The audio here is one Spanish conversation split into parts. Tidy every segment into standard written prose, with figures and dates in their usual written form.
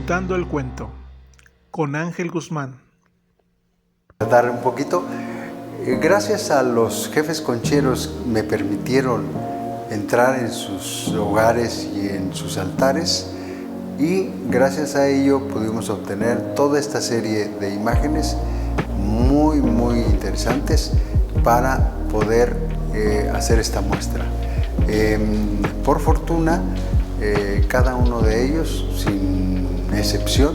Contando el cuento con Ángel Guzmán. Dar un poquito. Gracias a los jefes concheros me permitieron entrar en sus hogares y en sus altares, y gracias a ello pudimos obtener toda esta serie de imágenes muy interesantes para poder hacer esta muestra. Por fortuna, cada uno de ellos, sin excepción,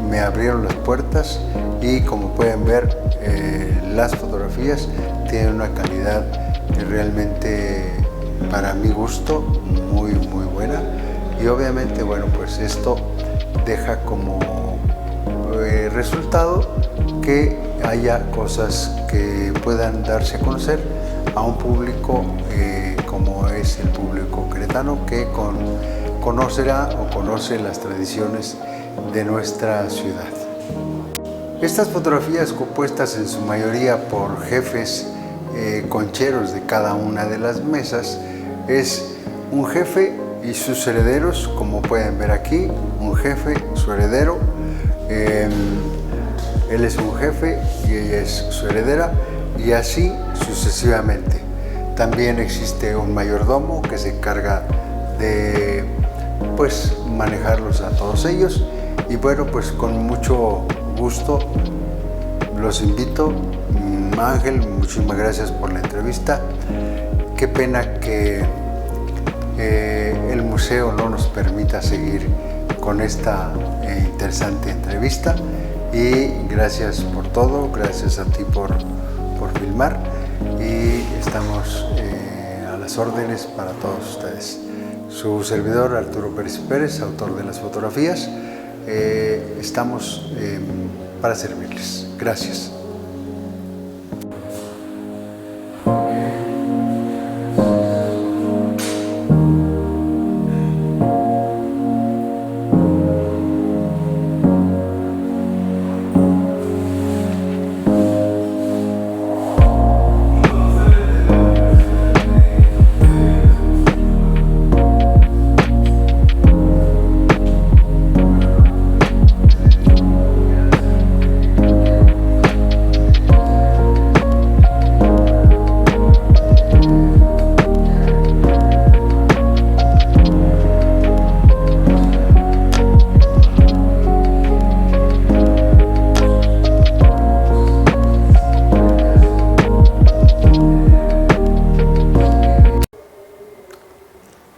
me abrieron las puertas, y como pueden ver, las fotografías tienen una calidad realmente, para mi gusto, muy buena. Y obviamente, bueno, pues esto deja como resultado que haya cosas que puedan darse a conocer a un público como es el público queretano, que conocerá o conoce las tradiciones de nuestra ciudad. Estas fotografías, compuestas en su mayoría por jefes concheros de cada una de las mesas, es un jefe y sus herederos, como pueden ver aquí, un jefe, su heredero, él es un jefe y ella es su heredera, y así sucesivamente. También existe un mayordomo que se encarga de manejarlos a todos ellos. Y bueno, pues con mucho gusto los invito. Ángel, muchísimas gracias por la entrevista. Qué pena que el museo no nos permita seguir con esta interesante entrevista, y gracias por todo, gracias a ti por filmar, y estamos a las órdenes para todos ustedes. Su servidor, Arturo Pérez Pérez, autor de las fotografías. Estamos para servirles. Gracias.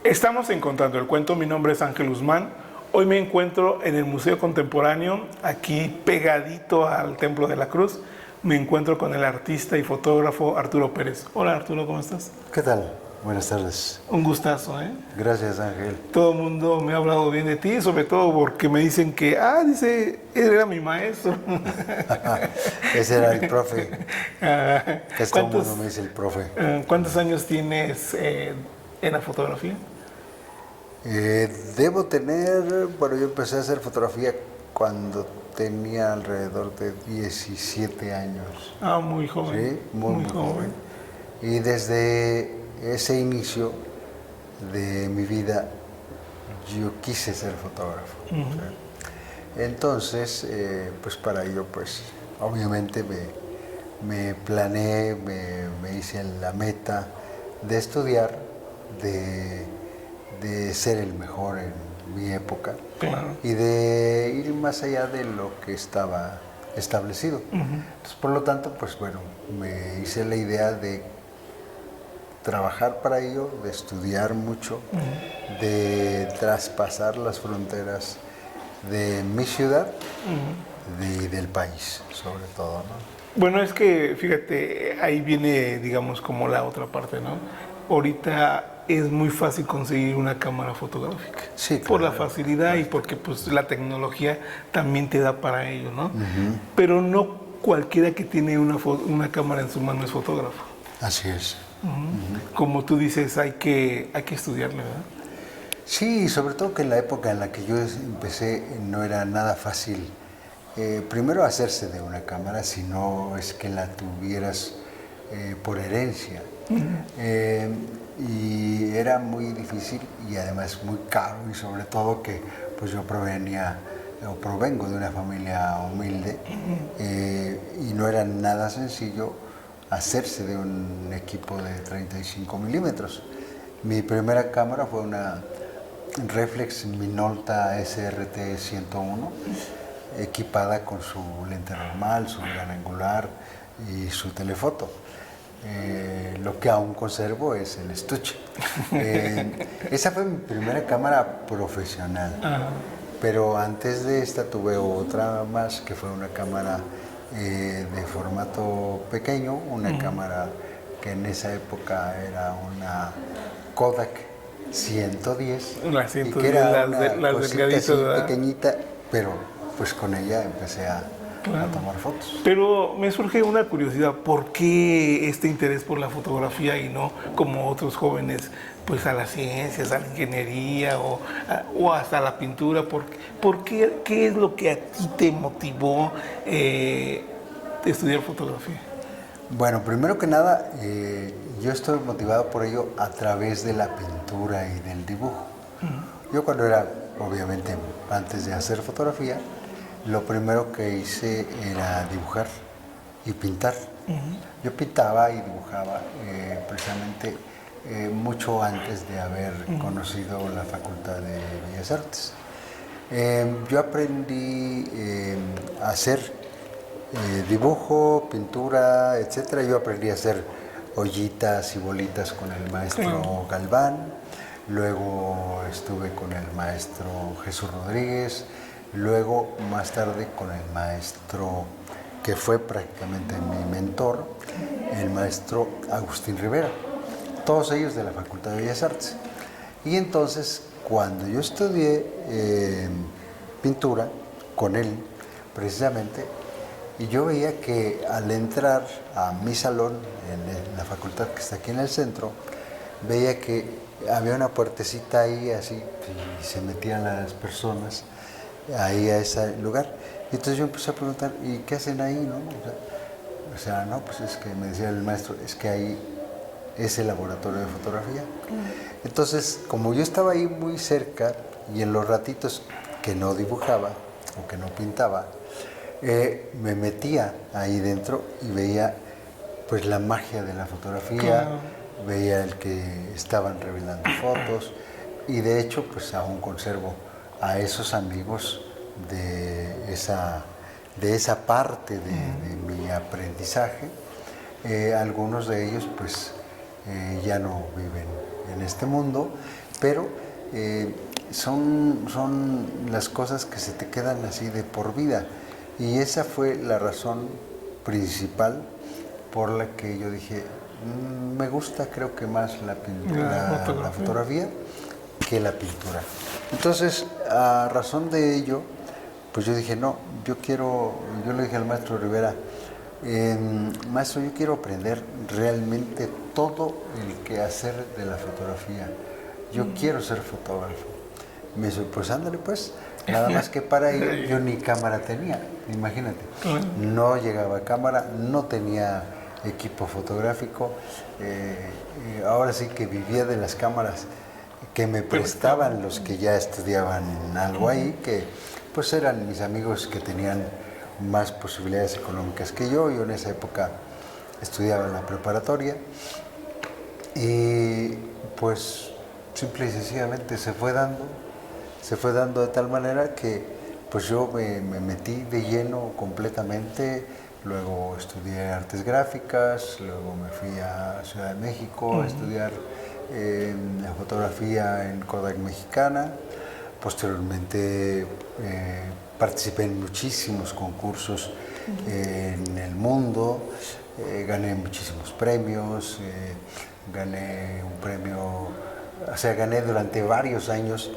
Estamos en Contando el Cuento. Mi nombre es Ángel Guzmán. Hoy me encuentro en el Museo Contemporáneo, aquí pegadito al Templo de la Cruz. Me encuentro con el artista y fotógrafo Arturo Pérez. Hola Arturo, ¿cómo estás? ¿Qué tal? Buenas tardes. Un gustazo, ¿eh? Gracias, Ángel. Todo el mundo me ha hablado bien de ti, sobre todo porque me dicen que, dice, él era mi maestro. Ese era el profe. Que todo el mundo me dice el profe. ¿Cuántos años tienes en la fotografía? Debo tener, bueno, yo empecé a hacer fotografía cuando tenía alrededor de 17 años. Muy joven. Sí, muy joven. Y desde ese inicio de mi vida, yo quise ser fotógrafo. ¿Sí? Entonces, pues para ello, pues obviamente me planeé, me hice la meta de estudiar, de ser el mejor en mi época. Claro. Y de ir más allá de lo que estaba establecido. Entonces, por lo tanto, pues bueno, me hice la idea de trabajar para ello, de estudiar mucho, de traspasar las fronteras de mi ciudad y del país, sobre todo, ¿no? Bueno, es que, fíjate, ahí viene, digamos, como la otra parte, ¿no? Ahorita es muy fácil conseguir una cámara fotográfica. Sí, claro. Por la facilidad y porque pues la tecnología también te da para ello, ¿no? Pero no cualquiera que tiene una cámara en su mano es fotógrafo. Así es. Como tú dices, hay que estudiarle, ¿verdad? Sí, sobre todo que en la época en la que yo empecé no era nada fácil. Primero hacerse de una cámara, si no es que la tuvieras por herencia. Y era muy difícil y además muy caro, y sobre todo que pues yo provengo de una familia humilde, y no era nada sencillo hacerse de un equipo de 35 milímetros. Mi primera cámara fue una Reflex Minolta SRT 101, equipada con su lente normal, su gran angular y su telefoto. Lo que aún conservo es el estuche. Esa fue mi primera cámara profesional. Pero antes de esta tuve otra más, que fue una cámara de formato pequeño, una cámara que en esa época era una Kodak 110, La y 110, que era las una cosita así delgaditas, ¿verdad? pequeñita, pero pues con ella empecé a tomar fotos. Pero me surge una curiosidad, ¿por qué este interés por la fotografía y no como otros jóvenes, pues a las ciencias, a la ingeniería o hasta la pintura? ¿Por qué, qué es lo que a ti te motivó estudiar fotografía? Bueno, primero que nada, yo estoy motivado por ello a través de la pintura y del dibujo. Yo cuando era, obviamente, antes de hacer fotografía, lo primero que hice era dibujar y pintar. Yo pintaba y dibujaba precisamente mucho antes de haber conocido la Facultad de Bellas Artes. Yo aprendí a hacer dibujo, pintura, etcétera. Yo aprendí a hacer ollitas y bolitas con el maestro Galván. Luego estuve con el maestro Jesús Rodríguez. Luego, más tarde, con el maestro que fue prácticamente mi mentor, el maestro Agustín Rivera. Todos ellos de la Facultad de Bellas Artes. Y entonces, cuando yo estudié pintura con él, precisamente, y yo veía que al entrar a mi salón, en la facultad que está aquí en el centro, veía que había una puertecita ahí así, y se metían las personas ahí a ese lugar. Y entonces yo empecé a preguntar, ¿y qué hacen ahí, no? O sea, no, pues es que me decía el maestro, es que ahí es el laboratorio de fotografía. Entonces, como yo estaba ahí muy cerca, y en los ratitos que no dibujaba o que no pintaba, me metía ahí dentro y veía pues la magia de la fotografía, veía el que estaban revelando fotos, y de hecho pues aún conservo a esos amigos de esa parte de mi aprendizaje. Algunos de ellos pues ya no viven en este mundo, pero son las cosas que se te quedan así de por vida. Y esa fue la razón principal por la que yo dije, me gusta creo que más la fotografía que la pintura. Entonces, a razón de ello, pues yo dije, no, yo le dije al maestro Rivera, maestro, yo quiero aprender realmente todo el quehacer de la fotografía. Yo quiero ser fotógrafo. Me dice, pues ándale pues. Nada más que para ello yo ni cámara tenía, imagínate. No llegaba a cámara, no tenía equipo fotográfico. Ahora sí que vivía de las cámaras que me prestaban los que ya estudiaban algo ahí, que pues eran mis amigos que tenían más posibilidades económicas que yo. Yo en esa época estudiaba en la preparatoria y pues simple y sencillamente se fue dando de tal manera que pues yo me metí de lleno completamente. Luego estudié artes gráficas, luego me fui a Ciudad de México a estudiar la fotografía en Kodak Mexicana. Posteriormente participé en muchísimos concursos en el mundo, gané muchísimos premios, gané un premio, o sea, gané durante varios años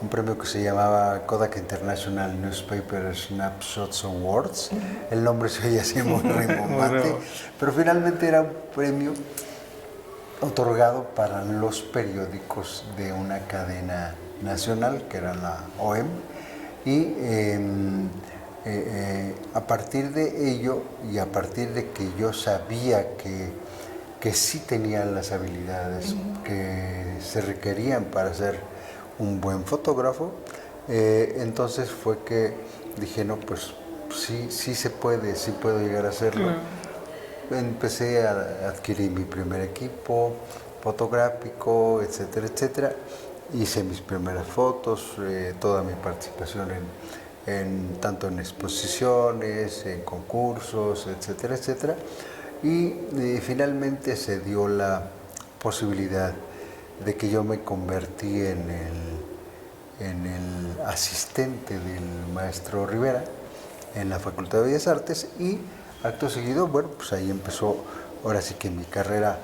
un premio que se llamaba Kodak International Newspaper Snapshots Awards. El nombre se oye así muy rimbombante, pero finalmente era un premio otorgado para los periódicos de una cadena nacional, que era la OEM, y a partir de ello, y a partir de que yo sabía que que sí tenían las habilidades que se requerían para ser un buen fotógrafo. Entonces fue que dije, no, pues sí se puede, sí puedo llegar a hacerlo. Empecé a adquirir mi primer equipo fotográfico, etcétera, etcétera. Hice mis primeras fotos, toda mi participación tanto en exposiciones, en concursos, etcétera, etcétera. Y finalmente se dio la posibilidad de que yo me convertí en el asistente del maestro Rivera en la Facultad de Bellas Artes, y acto seguido, bueno, pues ahí empezó ahora sí que mi carrera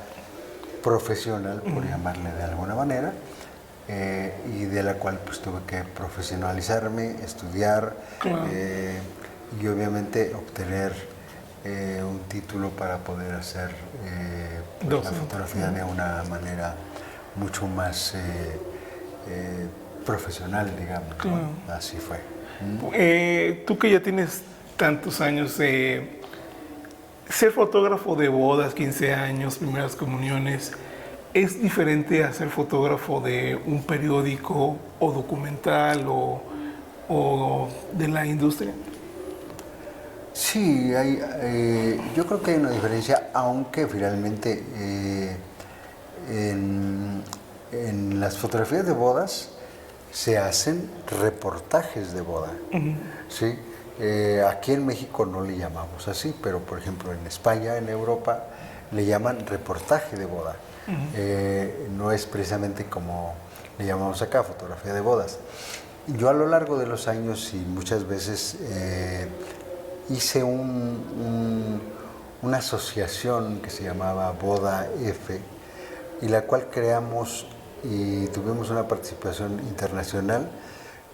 profesional, por llamarle de alguna manera, y de la cual pues tuve que profesionalizarme, estudiar, y obviamente obtener un título para poder hacer pues, la fotografía de una manera mucho más profesional, digamos. ¿No? Así fue. Tú que ya tienes tantos años, ser fotógrafo de bodas, 15 años, primeras comuniones, ¿es diferente a ser fotógrafo de un periódico o documental o de la industria? Sí, yo creo que hay una diferencia, aunque finalmente en las fotografías de bodas se hacen reportajes de boda. ¿Sí? Aquí en México no le llamamos así, pero por ejemplo en España, en Europa, le llaman reportaje de boda. No es precisamente como le llamamos acá, fotografía de bodas. Yo a lo largo de los años y muchas veces hice una asociación que se llamaba Boda F, y la cual creamos y tuvimos una participación internacional.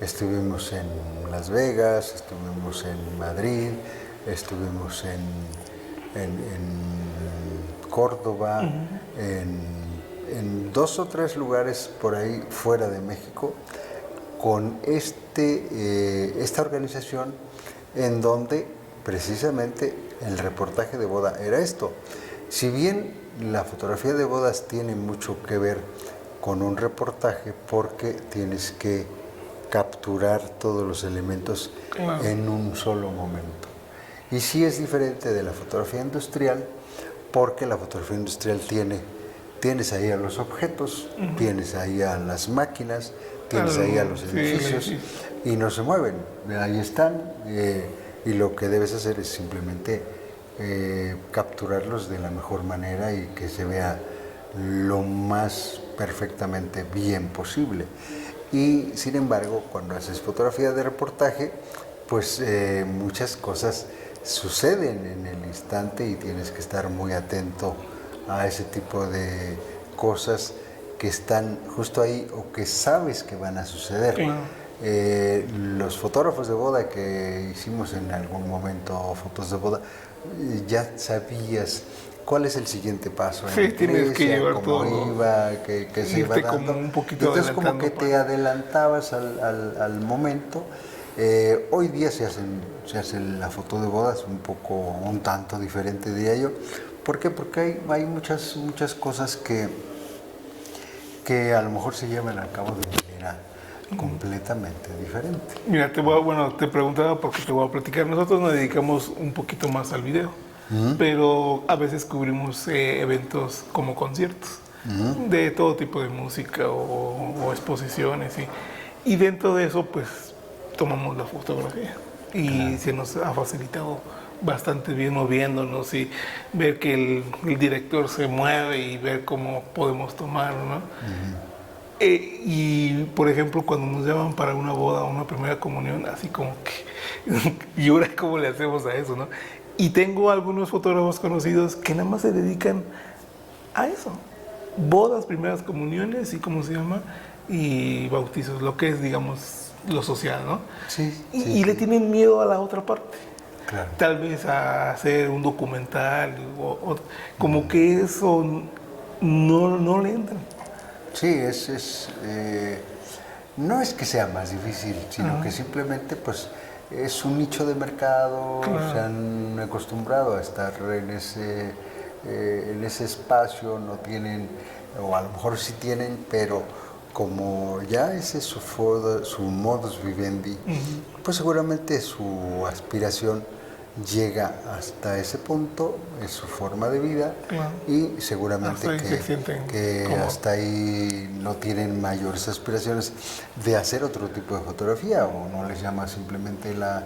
Estuvimos en Las Vegas, estuvimos en Madrid, estuvimos en Córdoba, en 2 o 3 lugares por ahí fuera de México, con esta organización, en donde precisamente el reportaje de boda era esto. Si bien la fotografía de bodas tiene mucho que ver con un reportaje, porque tienes que capturar todos los elementos en un solo momento. Y sí es diferente de la fotografía industrial, porque la fotografía industrial tienes ahí a los objetos, tienes ahí a las máquinas, tienes ahí a los edificios, y no se mueven, ahí están, y lo que debes hacer es simplemente capturarlos de la mejor manera y que se vea lo más perfectamente bien posible. Y sin embargo, cuando haces fotografía de reportaje, pues muchas cosas suceden en el instante y tienes que estar muy atento a ese tipo de cosas que están justo ahí o que sabes que van a suceder. Los fotógrafos de boda que hicimos en algún momento fotos de boda, ya sabías cuál es el siguiente paso. Sí, tienes que llevar cómo todo. iba, que se iba dando. Como un poquito entonces como que te adelantabas al momento. Hoy día se hace la foto de bodas un tanto diferente, diría yo. ¿Por qué? Porque hay muchas cosas que a lo mejor se llevan a cabo de manera completamente diferente. Mira, te preguntaba porque te voy a platicar. Nosotros nos dedicamos un poquito más al video, pero a veces cubrimos eventos como conciertos de todo tipo de música o exposiciones, y dentro de eso pues tomamos la fotografía y se nos ha facilitado bastante bien moviéndonos y ver que el director se mueve y ver cómo podemos tomar, ¿no? Y por ejemplo, cuando nos llaman para una boda o una primera comunión, así como que, ¿y ahora cómo le hacemos a eso, no? Y tengo algunos fotógrafos conocidos que nada más se dedican a eso. Bodas, primeras comuniones y ¿cómo se llama? Y bautizos, lo que es, digamos, lo social, ¿no? Sí. Y le tienen miedo a la otra parte. Claro. Tal vez a hacer un documental, como que eso no le entra. Sí, no es que sea más difícil, sino que simplemente pues es un nicho de mercado, se han acostumbrado a estar en ese espacio no tienen, o a lo mejor sí tienen, pero como ya ese es su modus vivendi, pues seguramente su aspiración llega hasta ese punto, es su forma de vida, Claro. y seguramente Hasta ahí se sienten que cómodos. hasta ahí no tienen mayores aspiraciones de hacer otro tipo de fotografía o no les llama simplemente la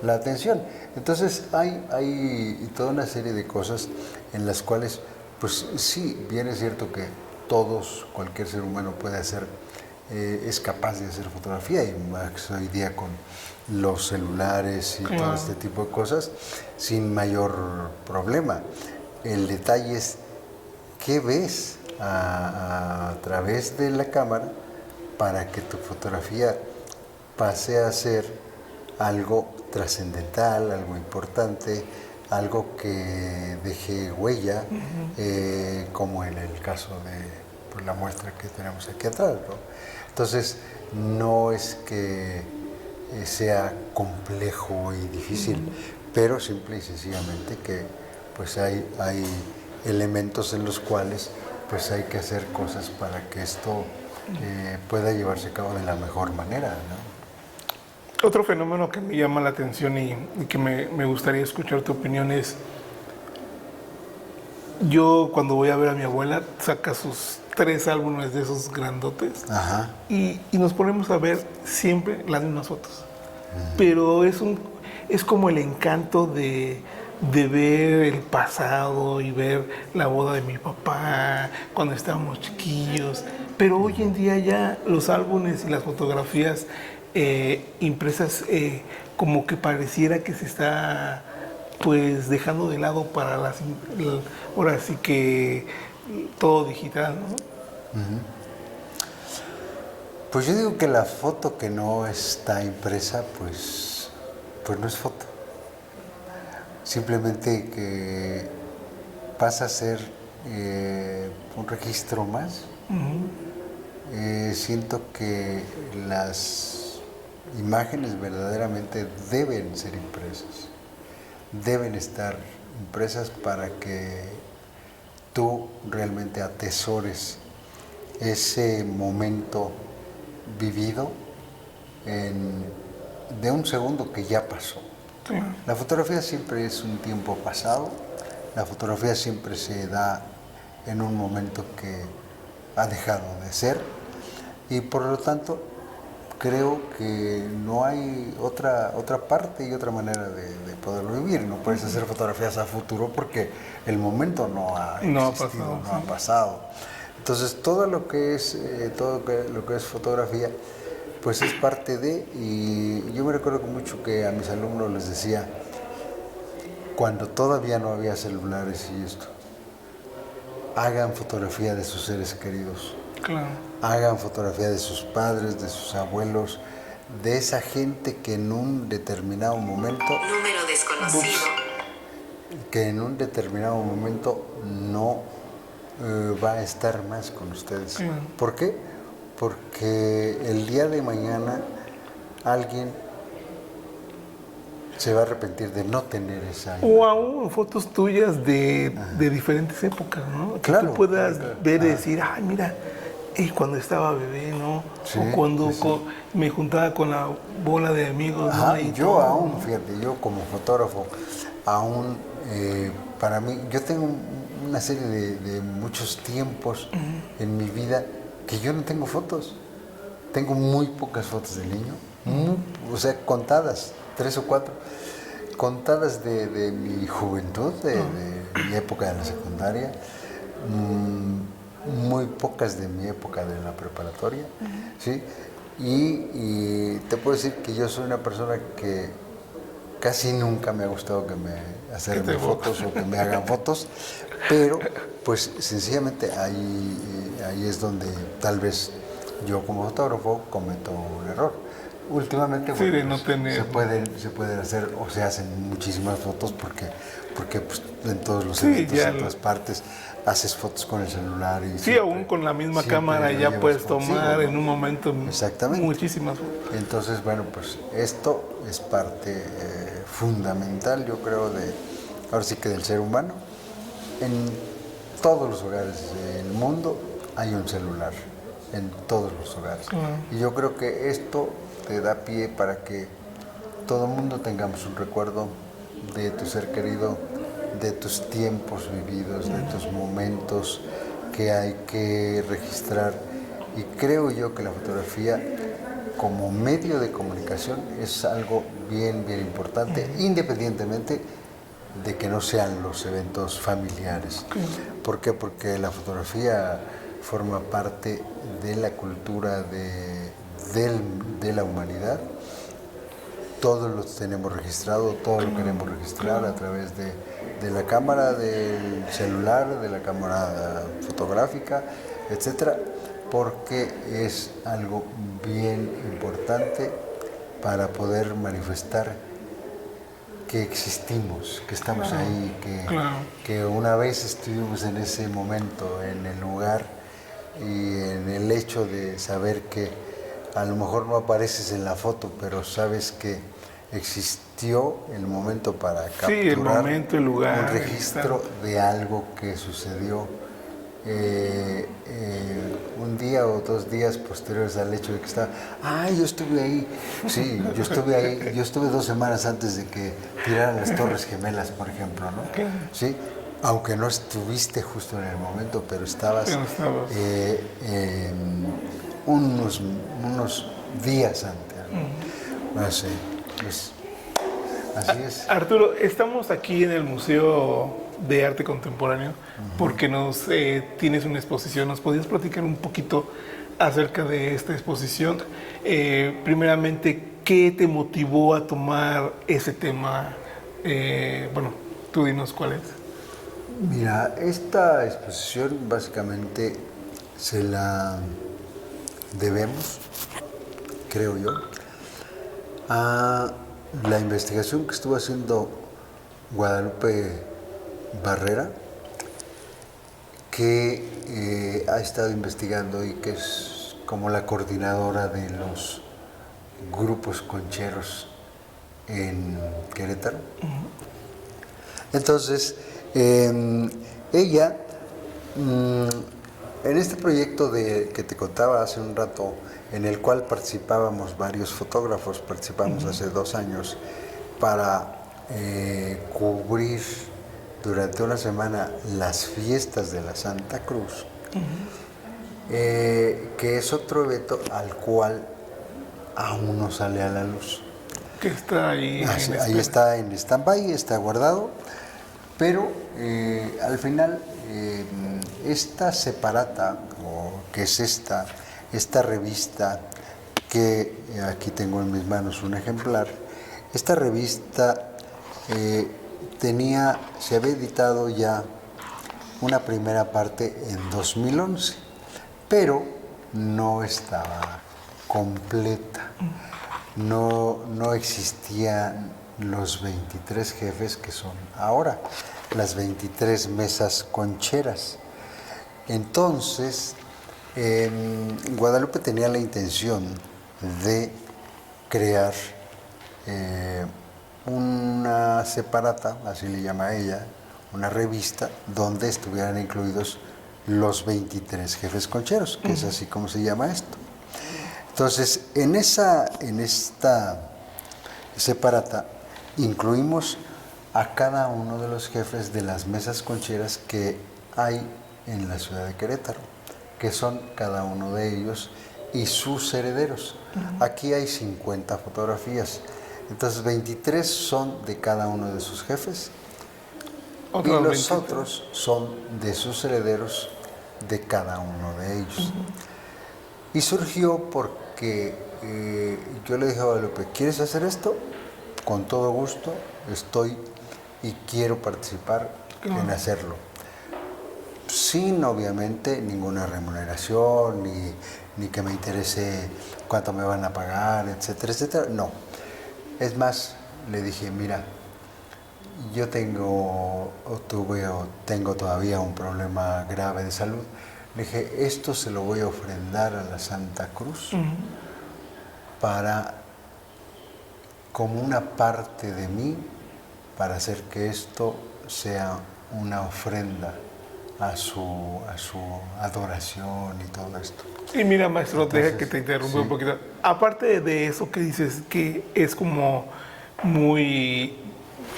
atención. Entonces hay toda una serie de cosas en las cuales, pues sí, bien es cierto que todos, cualquier ser humano puede hacer, es capaz de hacer fotografía, y más hoy día con los celulares y todo este tipo de cosas, sin mayor problema. El detalle es qué ves a través de la cámara para que tu fotografía pase a ser algo trascendental, algo importante, algo que deje huella, como en el caso de pues, la muestra que tenemos aquí atrás, ¿no? Entonces, no es que sea complejo y difícil, pero simple y sencillamente que pues hay elementos en los cuales pues hay que hacer cosas para que esto pueda llevarse a cabo de la mejor manera, ¿no? Otro fenómeno que me llama la atención y que me gustaría escuchar tu opinión es, yo cuando voy a ver a mi abuela, saca sus 3 álbumes de esos grandotes. Ajá. Y nos ponemos a ver siempre las mismas fotos. Pero es como el encanto de ver el pasado y ver la boda de mi papá cuando estábamos chiquillos. Pero hoy en día ya los álbumes y las fotografías impresas, como que pareciera que se está pues dejando de lado para ahora sí que todo digital, ¿no? Pues yo digo que la foto que no está impresa, pues no es foto. Simplemente que pasa a ser un registro más. Siento que las imágenes verdaderamente deben ser impresas. Deben estar impresas para que tú realmente atesores ese momento vivido de un segundo que ya pasó. Sí. La fotografía siempre es un tiempo pasado, la fotografía siempre se da en un momento que ha dejado de ser, y por lo tanto creo que no hay otra parte y otra manera de poderlo vivir. No puedes hacer fotografías a futuro porque el momento no ha existido, no ha pasado. Entonces todo lo que es fotografía pues es parte de, y yo me recuerdo mucho que a mis alumnos les decía, cuando todavía no había celulares y esto, hagan fotografía de sus seres queridos. Claro. Hagan fotografía de sus padres, de sus abuelos, de esa gente que en un determinado momento... Número desconocido. Que en un determinado momento no va a estar más con ustedes. ¿Por qué? Porque el día de mañana alguien se va a arrepentir de no tener esa imagen. O aún fotos tuyas de diferentes épocas, ¿no? Que claro, tú puedas ver y decir, ay, mira, cuando estaba bebé, ¿no? Sí, o cuando sí. me juntaba con la bola de amigos, ¿no? Y yo todo. Aún, fíjate, yo como fotógrafo, aún para mí, yo tengo una serie de muchos tiempos en mi vida que yo no tengo fotos. Tengo muy pocas fotos de niño, o sea, contadas, 3 o 4, contadas de mi juventud, de mi época de la secundaria, muy pocas de mi época de la preparatoria, ¿sí? Y te puedo decir que yo soy una persona que casi nunca me ha gustado que me hacerme fotos o que me hagan fotos, pero pues sencillamente ahí es donde tal vez yo como fotógrafo cometo un error. Últimamente sí, de no tener... se pueden hacer o se hacen muchísimas fotos porque pues, en todos los eventos, en todas partes, haces fotos con el celular. Y sí, aún con la misma cámara ya puedes tomar en un momento muchísimas fotos. Entonces, bueno, pues esto es parte fundamental, yo creo, ahora sí que del ser humano, En todos los hogares del mundo hay un celular, en todos los hogares. Y yo creo que esto te da pie para que todo el mundo tengamos un recuerdo de tu ser querido, de tus tiempos vividos, de tus momentos que hay que registrar. Y creo yo que la fotografía como medio de comunicación es algo bien, bien importante, independientemente de que no sean los eventos familiares. ¿Por qué? Porque la fotografía forma parte de la cultura de la humanidad. Todos lo tenemos registrado, todo lo queremos registrar a través de la cámara, del celular, de la cámara fotográfica, etcétera, porque es algo bien importante para poder manifestar que existimos, que estamos ahí, que una vez estuvimos en ese momento, en el lugar, y en el hecho de saber que a lo mejor no apareces en la foto, pero sabes que existió el momento para capturar el momento, el lugar, un registro de algo que sucedió un día o 2 días posteriores al hecho de que estaba, yo estuve ahí, sí, yo estuve ahí, yo estuve 2 semanas antes de que tiraran las Torres Gemelas, por ejemplo, ¿no? Sí, aunque no estuviste justo en el momento, pero estabas unos días antes, ¿no? Así, pues, así es. Arturo, estamos aquí en el Museo de Arte Contemporáneo porque tienes una exposición. ¿Nos podías platicar un poquito acerca de esta exposición? Primeramente, ¿qué te motivó a tomar ese tema? Bueno, tú dinos cuál es. Mira, esta exposición básicamente se la debemos, creo yo, a la investigación que estuvo haciendo Guadalupe Barrera, que ha estado investigando y que es como la coordinadora de los grupos concheros en Querétaro. Entonces, ella, en este proyecto que te contaba hace un rato, en el cual participábamos varios fotógrafos, participamos hace 2 años, para cubrir durante una semana las fiestas de la Santa Cruz, que es otro evento al cual aún no sale a la luz. Que está ahí. Ahí está en stand-by, está guardado, pero al final esta separata, o que es esta revista, que aquí tengo en mis manos un ejemplar, esta revista se había editado ya una primera parte en 2011, pero no estaba completa. No existían los 23 jefes que son ahora, las 23 mesas concheras. Entonces, Guadalupe tenía la intención de crear una separata, así le llama ella, una revista donde estuvieran incluidos los 23 jefes concheros, que es así como se llama esto. Entonces, en esta separata incluimos a cada uno de los jefes de las mesas concheras que hay en la ciudad de Querétaro, que son cada uno de ellos y sus herederos. Aquí hay 50 fotografías, entonces 23 son de cada uno de sus jefes y los otros son de sus herederos de cada uno de ellos. Y surgió porque yo le dije a Guadalupe, ¿quieres hacer esto? Con todo gusto estoy y quiero participar en hacerlo. Sin, obviamente, ninguna remuneración, ni que me interese cuánto me van a pagar, etcétera, etcétera. No. Es más, le dije, mira, yo tengo todavía un problema grave de salud. Le dije, esto se lo voy a ofrendar a la Santa Cruz como una parte de mí, para hacer que esto sea una ofrenda a su adoración y todo esto. Y mira, maestro, Entonces, deja que te interrumpa sí. un poquito. Aparte de eso que dices, que es como muy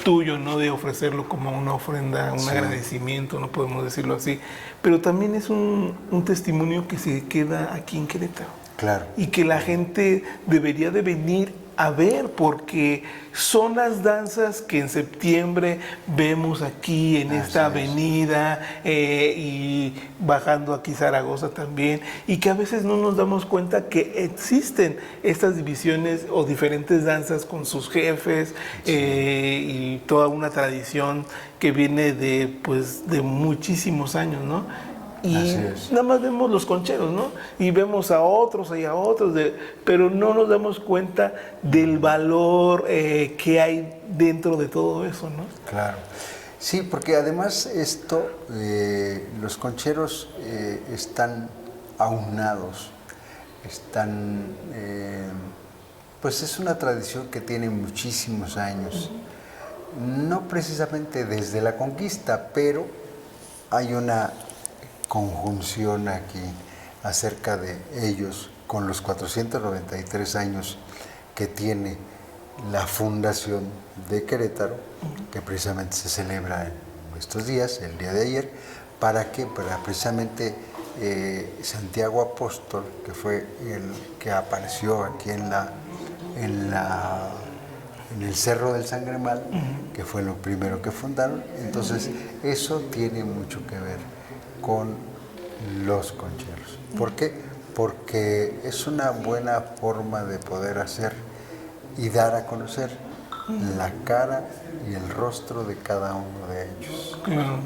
tuyo, ¿no? De ofrecerlo como una ofrenda, un Sí. agradecimiento, no podemos decirlo así. Pero también es un testimonio que se queda aquí en Querétaro. Claro. Y que la gente debería de venir a ver, porque son las danzas que en septiembre vemos aquí en esta Así es. avenida y bajando aquí Zaragoza también, y que a veces no nos damos cuenta que existen estas divisiones o diferentes danzas con sus jefes y toda una tradición que viene de, pues, de muchísimos años, ¿no? Y Así es. nada más vemos los concheros, ¿no? Y vemos a otros y a otros, pero no nos damos cuenta del valor que hay dentro de todo eso, ¿no? Claro. Sí, porque además esto, los concheros están aunados, están, pues es una tradición que tiene muchísimos años, no precisamente desde la conquista, pero hay una conjunción aquí acerca de ellos con los 493 años que tiene la fundación de Querétaro, que precisamente se celebra en estos días, el día de ayer. ¿Para qué? Para precisamente Santiago Apóstol, que fue el que apareció aquí en el Cerro del Sangremal, que fue lo primero que fundaron. Entonces, eso tiene mucho que ver con los concheros. ¿Por qué? Porque es una buena forma de poder hacer y dar a conocer la cara y el rostro de cada uno de ellos. Claro.